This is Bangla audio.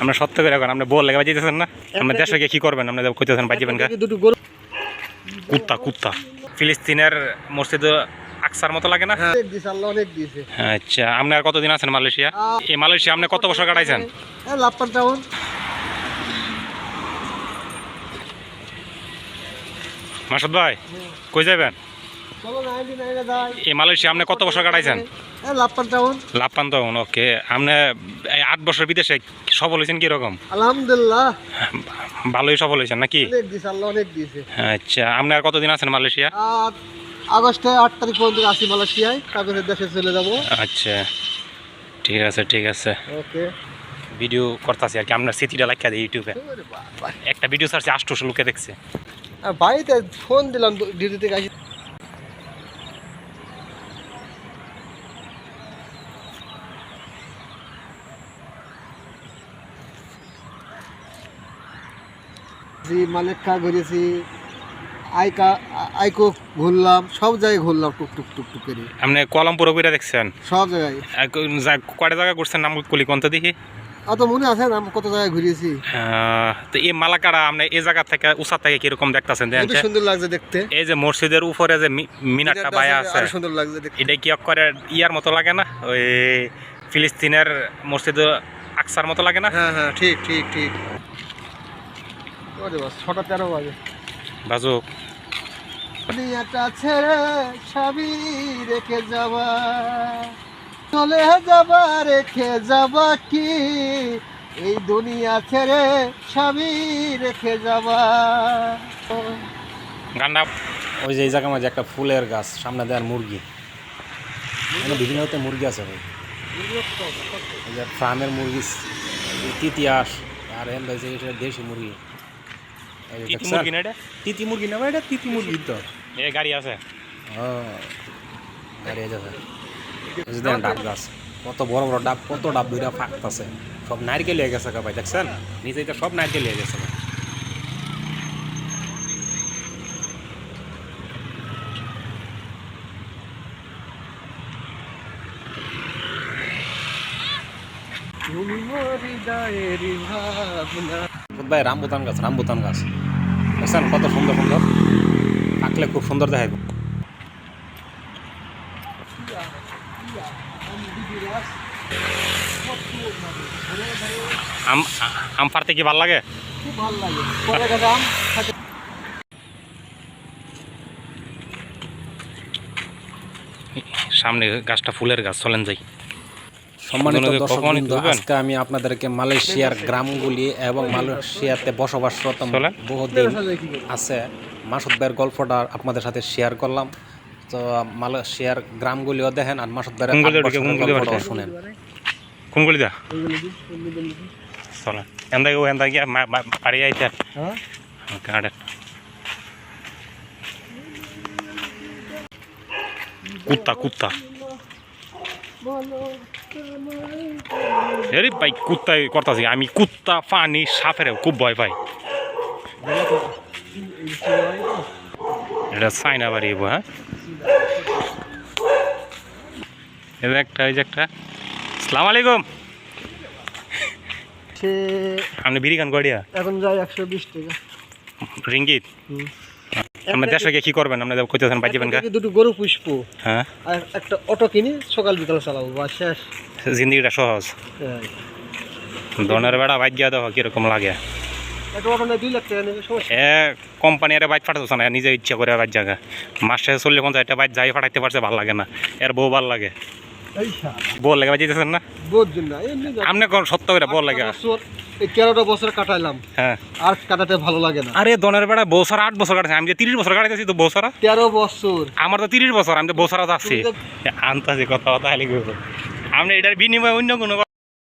আমরা সত্য করে এখন আপনি বল লেগে বাজিতেছেন না, আমরা দেশে গিয়ে কি করবেন, আপনি কইতেছেন বাজিবেন কা কুত্তা কুত্তা। ফিলিস্তিনের মসজিদ আকসার মতো লাগে না? আচ্ছা, আপনি আর কতদিন আছেন মালয়েশিয়া? এই মালয়েশিয়া আপনি কত বছর কাটাইছেন? মাসুদ ভাই কই যাবেন? এই মালয়েশিয়া আপনি কত বছর কাটাইছেন? লাপ্পান টাউন। ওকে, আপনি 8 বছর বিদেশে সফল হয়েছেন কিরকম? আলহামদুলিল্লাহ ভালোই সফল হয়েছেন নাকি? আচ্ছা, আপনি আর কতদিন আছেন মালয়েশিয়া? আগস্টে 8 তারিখ পর্যন্ত আসি মালয়েশিয়ায়, তারপরে দেশে চলে যাব। আচ্ছা ঠিক আছে ঠিক আছে। ওকে, ভিডিও করতেছি আর কি, আপনার স্মৃতিটা লাইকা দিই ইউটিউবে। একটা ভিডিও সার্চে 800 লোকে দেখছে। বাড়িতে ফোন দিলাম ডিউটি থেকে আসি। মালেক্কা ঘুরেছি, আইকো ঘুরলাম, সব জায়গায় ঘুরলাম টুক টুক করে। আপনি কোয়ালামপুর ঘুরে দেখছেন? সব জায়গায়। কয়টা জায়গা ঘুরছেন নাম কলি কোনটা দেখি? অত মনে আছে না কত জায়গায় ঘুরেছি। তো এই মালাকাড়া আপনি এই জায়গা থেকে উষা থেকে কিরকম দেখতেছেন? সুন্দর লাগছে দেখতে। এই যে মসজিদের উপরে যে মিনারটা বায়া আছে, সুন্দর লাগছে দেখতে। এটা কি করে ইয়ার মতো লাগে না, ওই ফিলিস্তিনের মসজিদ আকসার মতো লাগে না? হ্যাঁ হ্যাঁ, ঠিক ঠিক ঠিক। 6:13 বাজে বাজুক। দুনিয়াটা ছেড়ে সবই রেখে যাবা, চলে যাবা রেখে যাবা কি, এই দুনিয়া ছেড়ে সবই রেখে যাবা। গান্ডা ওই যে এই জায়গার মাঝে একটা ফুলের গাছ, সামনে দেওয়ার মুরগি, বিভিন্ন হতে মুরগি আছে ভাই। এই যে ফার্মের মুরগি, তিতিয়াস, আর দেশি মুরগি। তিতি মুরগি না এটা? তিতি মুরগি না ভাই, এটা তিতি মুরগি তো। এই গাড়ি আছে, গাড়ি আছে। ডাব গাছ, কত বড় বড় ডাব, কত ডাব দুইটা ফাঁকতেছে, সব নারকেল হয়ে গেছে ভাই, দেখছেন নিচে তো সব নারকেল হয়ে গেছে। ভাই রামবুতান গাছ, রামবুতান গাছ দেখছেন কত সুন্দর সুন্দর, থাকলে খুব সুন্দর দেখা যায়। আম পারতে কি ভাল লাগে? খুব ভালো লাগে। সামনে গাছটা ফুলের গাছ, চলেন যাই। সম্মানিত দর্শকবৃন্দ, আজকে আমি আপনাদেরকে মালয়েশিয়ার গ্রামগুলি এবং মালয়েশিয়াতে বসবাসরত বহুদিন আছে মাসুদ ভাইয়ের গল্পটা আপনাদের সাথে শেয়ার করলাম। তো মালয়েশিয়ার গ্রামগুলিও দেখেন আর মাসুদ ভাইয়ের গল্পটাও শুনেন। কোনগুলি দা চলেন এন্দাকে ও এন্দাকে পারি আইতে। কুত্তা কুত্তা, আরে ভাই কুত্তা করতেছি আমি, কুত্তা পানি সাপের খুব ভয় পাই। এটা চাইনা বাড়ি, হ্যাঁ এটা একটা, এই যে একটা। আসসালামু আলাইকুম। আপনি বিড়ি খান কয়টা? এখন যাই 120 টাকা রিঙ্গিত। আমরা দেশে গিয়ে কি করবেন, আপনি কইতেছেন বাজিবেন কা? দুটো গরু পুষবো, হ্যাঁ, আর একটা অটো কিনি, সকাল বিকাল চালাবো, বাস শেষ। জিন্দিগিটা সহজ। ধনের বেড়া বাইক গিয়া দেখো কিরকম লাগে। একটা অটো নেই 2 লাখ টাকা নেবে, সমস্যা। কোম্পানি এর বাইক ফাটাচ্ছে না, নিজে ইচ্ছা করে বাইক জায়গা মাস শেষে 40-50 বাইক যাই ফাটাইতে পারছে, ভালো লাগে না। এর বউ ভালো লাগে, বল লাগে বাজিতেছেন না? আপনি কোন সত্য করে বল লাগে? 13টা বছর কাটাইলাম, হ্যাঁ, আর কাটাতে ভালো লাগে না। আরে দনের বেড়া বউ সারা 8 বছর কাটাইছি, আমি যে 30 বছর কাটাইছি। তো বউ সারা 13 বছর, আমার তো 30 বছর, আমি তো বউ সারা যাচ্ছি। আনতাছি কথা কথা খালি আপনি এটার বিনিময়ে অন্য কোনো